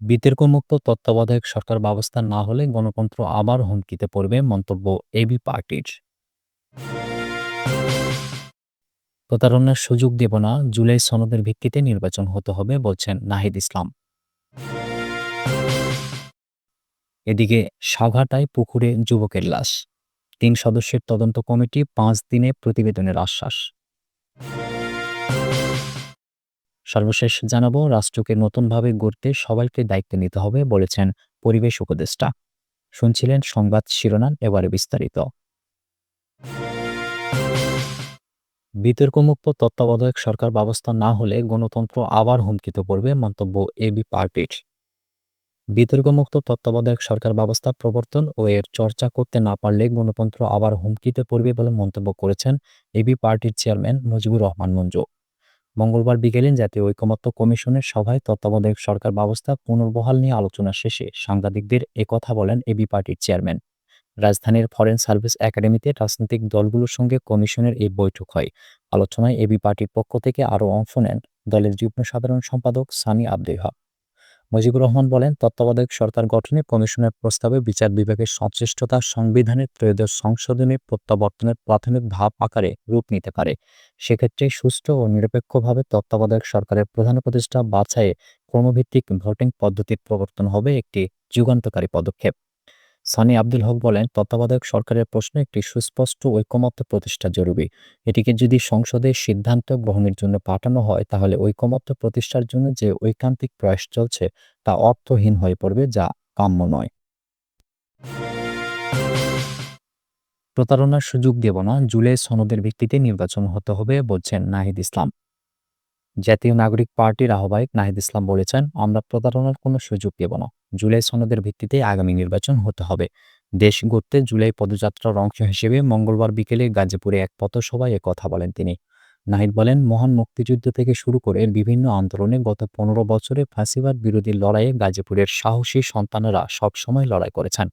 বিতর্কমুক্ত তত্ত্বাবধায়ক সরকার ব্যবস্থা না হলে গণতন্ত্র আবার হুমকিতে পড়বে, মন্তব্য এবি পার্টির। প্রতারণার সুযোগ দেব না, জুলাই সনদের ভিত্তিতে নির্বাচন হতে হবে বলছেন নাহিদ ইসলাম। এদিকে সাঘাটায় পুকুরে যুবকের লাশ, ৩ সদস্যের তদন্ত কমিটি ৫ দিনে প্রতিবেদনের আশ্বাস। সর্বশেষ জানাবো, রাষ্ট্রকে নতুনভাবে গড়তে সবাইকে দায়িত্ব নিতে হবে বলেছেন পরিবেশ উপদেষ্টা। শুনছিলেন সংবাদ শিরোনাম, এবারে বিস্তারিত। বিতর্কমুক্ত তত্ত্বাবধায়ক সরকার ব্যবস্থা না হলে গণতন্ত্র আবার হুমকিতে পড়বে, মন্তব্য এবি পার্টির। বিতর্কমুক্ত তত্ত্বাবধায়ক সরকার ব্যবস্থা প্রবর্তন ও এর চর্চা করতে না পারলে গণতন্ত্র আবার হুমকিতে পড়বে বলে মন্তব্য করেছেন এবি পার্টির চেয়ারম্যান মুজিবুর রহমান মঞ্জু। মঙ্গলবার বিকেলে জাতীয় ঐকমত্য কমিশনের সভায় তত্ত্বাবধায়ক সরকার ব্যবস্থা পুনর্বহাল নিয়ে আলোচনা শেষে সাংবাদিকদের একথা বলেন এবি পার্টির চেয়ারম্যান। রাজধানীর ফরেন সার্ভিস একাডেমিতে রাজনৈতিক দলগুলোর সঙ্গে কমিশনের এই বৈঠক হয়। আলোচনায় এবি পার্টির পক্ষ থেকে আরও অংশ নেন দলের যুগ্ম সাধারণ সম্পাদক সানি আব্দুল হক। মুজিবুর রহমান বলেন, তত্ত্বাবধায়ক সরকার গঠনে কমিশনের প্রস্তাবে বিচার বিভাগের সংশ্লিষ্টতা সংবিধানের ত্রয়োদশ সংশোধনী প্রত্যাবর্তনের প্রাথমিক ধাপ আকারে রূপ নিতে পারে। সেক্ষেত্রে সুষ্ঠু ও নিরপেক্ষভাবে তত্ত্বাবধায়ক সরকারের প্রধান উপদেষ্টা বাছাইয়ে ক্রমভিত্তিক ভোটিং পদ্ধতির প্রবর্তন হবে একটি যুগান্তকারী পদক্ষেপ। সানি আব্দুল হক বলেন, তত্ত্বাবধায়ক সরকারের প্রশ্নে একটি সুস্পষ্ট ঐকমত্য প্রতিষ্ঠা জরুরি। এটিকে যদি সংসদে সিদ্ধান্ত গ্রহণের জন্য পাঠানো হয়, তাহলে ঐকমত্য প্রতিষ্ঠার জন্য যে ঐকান্তিক প্রয়াস চলছে তা অর্থহীন হয়ে পড়বে, যা কাম্য নয়। প্রতারণার সুযোগ দেব না, জুলাই সনদের ভিত্তিতে নির্বাচন হতে হবে বলছেন নাহিদ ইসলাম। জাতীয় নাগরিক পার্টির আহ্বায়ক নাহিদ ইসলাম বলেছেন, আমরা প্রতারণার কোনো সুযোগ দেব না। জুলাই সনদের ভিত্তিতে আগামী নির্বাচন হতে হবে। দেশ গড়তে জুলাই পদযাত্রার অংশ হিসেবে মঙ্গলবার বিকেলে গাজীপুরে এক পথসভায় কথা বলেন তিনি। নাহিদ বলেন, মহান মুক্তিযুদ্ধ থেকে শুরু করে বিভিন্ন আন্দোলনে গত ১৫ বছরে ফ্যাসিবাদ বিরোধী লড়াইয়ে গাজীপুরের সাহসী সন্তানেরা সবসময় লড়াই করেছেন।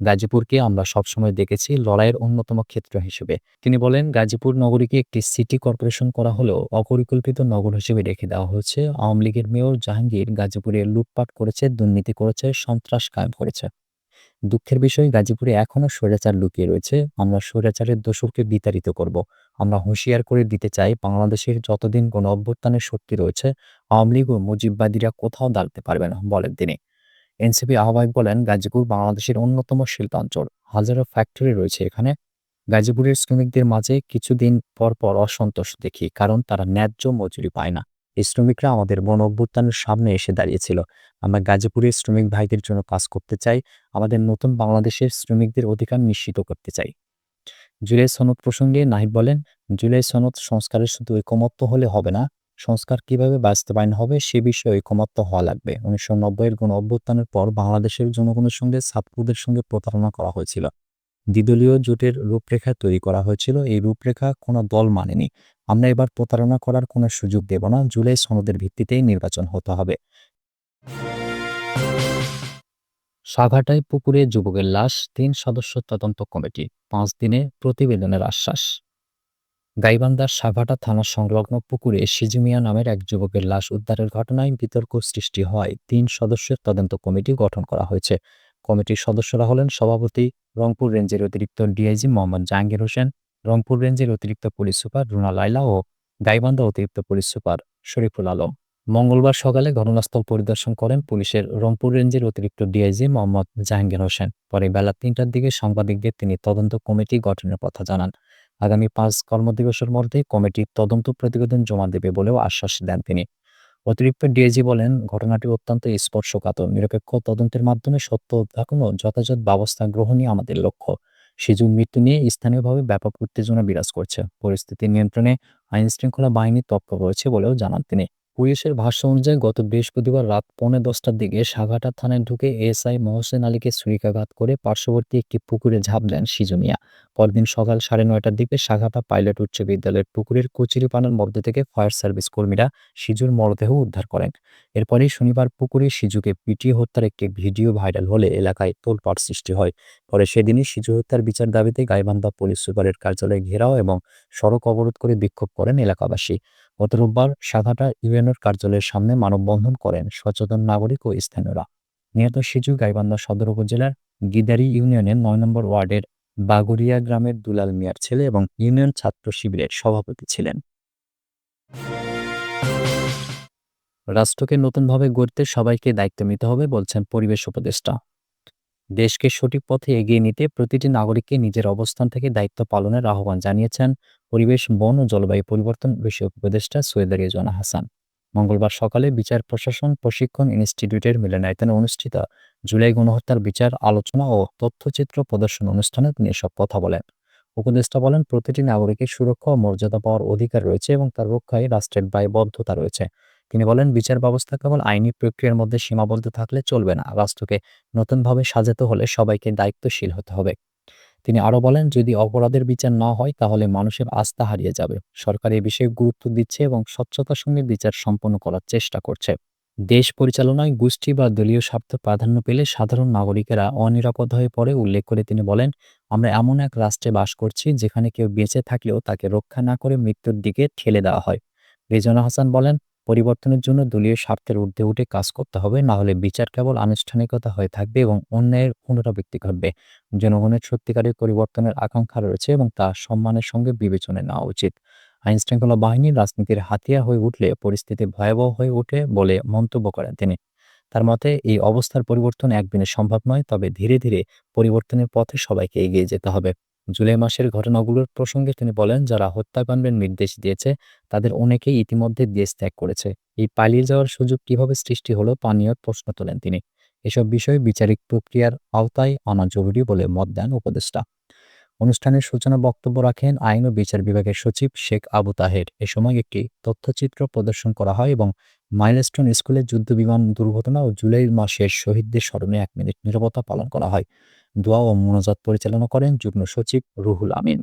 গাজীপুরকে আমরা সবসময় দেখেছি লড়াইয়ের অন্যতম ক্ষেত্র হিসেবে। তিনি বলেন, গাজীপুর নগরীকে একটি সিটি কর্পোরেশন করা হলেও অপরিকল্পিত নগর হিসেবে রেখে দেওয়া হয়েছে। আওয়ামী লীগের মেয়র জাহাঙ্গীর গাজীপুরে লুটপাট করেছে, দুর্নীতি করেছে, সন্ত্রাস কায়েম করেছে। দুঃখের বিষয়, গাজীপুরে এখনও স্বৈরাচার লুকিয়ে রয়েছে। আমরা স্বৈরাচারের দোসরকে বিতাড়িত করব। আমরা হুঁশিয়ার করে দিতে চাই, বাংলাদেশের যতদিন গণ অভ্যুত্থানের শক্তি রয়েছে, আওয়ামী লীগ ও মুজিববাদীরা কোথাও দাঁড়াতে পারবে না, বলেন তিনি। এনসিপি আহ্বায়ক বলেন, গাজীপুর বাংলাদেশের অন্যতম শিল্পাঞ্চল, হাজারো ফ্যাক্টরি রয়েছে এখানে। গাজীপুরের শ্রমিকদের মাঝে কিছুদিন পর পর অসন্তোষ দেখি, কারণ তারা ন্যায্য মজুরি পায় না। এই শ্রমিকরা আমাদের গণ অভ্যুত্থানের সামনে এসে দাঁড়িয়েছিল। আমরা গাজীপুরের শ্রমিক ভাইদের জন্য কাজ করতে চাই। আমাদের নতুন বাংলাদেশের শ্রমিকদের অধিকার নিশ্চিত করতে চাই। জুলাই সনদ প্রসঙ্গে নাহিদ বলেন, জুলাই সনদ সংস্কারের শুধু ঐকমত্য হলে হবে না, সংস্কার কিভাবে বাস্তবায়ন হবে সে বিষয়ে ঐকমত্য হওয়া লাগবে। ১৯৯০-এর গণ অভ্যুত্থানের পর বাংলাদেশের জনগণের সঙ্গে ছাত্রদের সঙ্গে প্রতারণা করা হয়েছিল। দ্বিদলীয় জোটের রূপরেখা তৈরি করা হয়েছিল, এই রূপরেখা কোনো দল মানেনি। আমরা এবার প্রতারণা করার কোনো সুযোগ দেব না। জুলাই সনদের ভিত্তিতেই নির্বাচন হতে হবে। সাঘাটায় পুকুরে যুবকের লাশ, ৩ সদস্য তদন্ত কমিটি ৫ দিনে প্রতিবেদনের আশ্বাস। গাইবান্ধার সাঘাটা থানা সংলগ্ন পুকুরে সিজু মিয়া নামের এক যুবকের লাশ উদ্ধারের ঘটনায় বিতর্ক সৃষ্টি হয়। ৩ সদস্যের তদন্ত কমিটি গঠন করা হয়েছে। কমিটির সদস্যরা হলেন সভাপতি রংপুর রেঞ্জের অতিরিক্ত ডিআইজি মোহাম্মদ জাহাঙ্গীর হোসেন, রংপুর রেঞ্জের অতিরিক্ত পুলিশ সুপার রুনা লায়লা ও গাইবান্ধা অতিরিক্ত পুলিশ সুপার শরীফুল আলম। মঙ্গলবার সকালে ঘটনাস্থল পরিদর্শন করেন পুলিশের রংপুর রেঞ্জের অতিরিক্ত ডিআইজি মোহাম্মদ জাহাঙ্গীর হোসেন। পরে বেলা ৩টার দিকে সাংবাদিকদের তিনি তদন্ত কমিটি গঠনের কথা জানান। আগামী ৫ কর্মদিবসের মধ্যে কমিটি তদন্ত প্রতিবেদন জমা দেবে বলেও আশ্বাস দেন তিনি। অতিরিক্ত ডিআইজি বলেন, ঘটনাটি অত্যন্ত স্পর্শকাতর। নিরপেক্ষ তদন্তের মাধ্যমে সত্য উদ্ঘাটন ও যথাযথ ব্যবস্থা গ্রহণই আমাদের লক্ষ্য। শিশুর মৃত্যু নিয়ে স্থানীয়ভাবে ব্যাপক উত্তেজনা বিরাজ করছে। পরিস্থিতি নিয়ন্ত্রণে আইনশৃঙ্খলা বাহিনী তৎপর রয়েছে বলেও জানান তিনি। পুলিশের ভাষ্য অনুযায়ী গত বৃহস্পতিবার রাত ১:৪০টার দিকে সাঘাটা থানায় ঢুকে এএসআই মহসেন আলীকে ছুরিকাঘাত করে পার্শ্ববর্তী একটি পুকুরে ঝাঁপ দেন সিজু মিয়া। পরদিন সকাল ৯:৩০টার দিকে সাঘাটা পাইলট উচ্চ বিদ্যালয়ের পুকুরের কচুরিপানার মধ্যে থেকে ফায়ার সার্ভিস কর্মীরা সিজুর মরদেহ উদ্ধার করেন। এরপরেই শনিবার পুকুরে সিজুকে পিটিয়ে হত্যার একটি ভিডিও ভাইরাল হলে এলাকায় তোলপাড় সৃষ্টি হয়। পরে সেদিনই সিজু হত্যার বিচার দাবিতে গাইবান্ধা পুলিশ সুপারের কার্যালয় ঘেরাও এবং সড়ক অবরোধ করে বিক্ষোভ করেন এলাকাবাসী। গত রোববার সাঘাটা ইউএনওর কার্যালয়ের সামনে মানববন্ধন করেন সচেতন নাগরিক ও স্থানীয়রা। নিহত শিশু গাইবান্ধা সদর উপজেলার গিদারি ইউনিয়নের ৯ নম্বর ওয়ার্ডের বাগুরিয়া গ্রামের দুলাল মিয়ার ছেলে এবং ইউনিয়ন ছাত্র শিবিরের সভাপতি ছিলেন। রাষ্ট্রকে নতুনভাবে গড়তে সবাইকে দায়িত্ব নিতে হবে বলছেন পরিবেশ উপদেষ্টা। দেশকে সঠিক পথে এগিয়ে নিতে প্রতিটি নাগরিককে নিজের অবস্থান থেকে দায়িত্ব পালনের আহ্বান জানিয়েছেন পরিবেশ, বন ও জলবায়ু পরিবর্তন বিষয়ক উপদেষ্টা সৈয়দ রেজওয়ানা হাসান। মঙ্গলবার সকালে বিচার প্রশাসন প্রশিক্ষণ ইনস্টিটিউটের মিলনায়তনে অনুষ্ঠিত জুলাই গণহত্যার বিচার আলোচনা ও তথ্যচিত্র প্রদর্শন অনুষ্ঠানে তিনি এসব কথা বলেন। উপদেষ্টা বলেন, প্রতিটি নাগরিকের সুরক্ষা ও মর্যাদা পাওয়ার অধিকার রয়েছে এবং তার রক্ষায় রাষ্ট্রের দায়বদ্ধতা রয়েছে। তিনি বলেন, বিচার ব্যবস্থা কেবল আইনি প্রক্রিয়ার মধ্যে সীমাবদ্ধ থাকলে চলবে না। রাষ্ট্রকে নতুনভাবে সাজাতে হলে সবাইকে দায়িত্বশীল হতে হবে। তিনি আরও বলেন, যদি অপরাধের বিচার না হয় তাহলে মানুষের আস্থা হারিয়ে যাবে। সরকার এ বিষয়ে গুরুত্ব দিচ্ছে এবং স্বচ্ছতার সঙ্গে বিচার সম্পন্ন করার চেষ্টা করছে। দেশ পরিচালনায় গোষ্ঠী বা দলীয় স্বার্থ প্রাধান্য পেলে সাধারণ নাগরিকেরা অনিরাপদ হয়ে পড়ে উল্লেখ করে তিনি বলেন, আমরা এমন এক রাষ্ট্রে বাস করছি যেখানে কেউ বেঁচে থাকলেও তাকে রক্ষা না করে মৃত্যুর দিকে ঠেলে দেওয়া হয়। রেজওয়ানা হাসান বলেন, পরিবর্তনের জন্য দলীয় স্বার্থের ঊর্ধ্বে উঠে কাজ করতে হবে, না হলে বিচার কেবল আনুষ্ঠানিকতা হয়ে থাকবে এবং অন্যায়ের পুনরাবৃত্তি ঘটবে। জনগণের সত্যিকারের পরিবর্তনের আকাঙ্ক্ষা রয়েছে এবং তা সম্মানের সঙ্গে বিবেচনায় নেওয়া উচিত। আইনশৃঙ্খলা বাহিনী রাজনীতির হাতিয়ার হয়ে উঠলে পরিস্থিতি ভয়াবহ হয়ে ওঠে বলে মন্তব্য করেন তিনি। তার মতে, এই অবস্থার পরিবর্তন একদিনে সম্ভব নয়, তবে ধীরে ধীরে পরিবর্তনের পথে সবাইকে এগিয়ে যেতে হবে। জুলাই মাসের ঘটনাগুলোর প্রসঙ্গে তিনি বলেন, যারা হত্যাকাণ্ডের নির্দেশ দিয়েছে তাদের অনেকেই ইতিমধ্যে দেশ ত্যাগ করেছে। এই পালিয়ে যাওয়ার সুযোগ কিভাবে সৃষ্টি হলো তা নিয়ে প্রশ্ন তোলেন তিনি। এসব বিষয়ে বিচারিক প্রক্রিয়ার আওতায় আনা জরুরি বলে মত দেন উপদেষ্টা। অনুষ্ঠানের সূচনা বক্তব্য রাখেন আইন ও বিচার বিভাগের সচিব শেখ আবু তাহের। এ সময় একটি তথ্যচিত্র প্রদর্শন করা হয় এবং মাইলস্টোন স্কুলের যুদ্ধবিমান দুর্ঘটনা ও জুলাই মাসের শহীদদের স্মরণে ১ মিনিট নীরবতা পালন করা হয়। দোয়া ও মোনাজাত পরিচালনা করেন যুগ্ম সচিব রুহুল আমিন।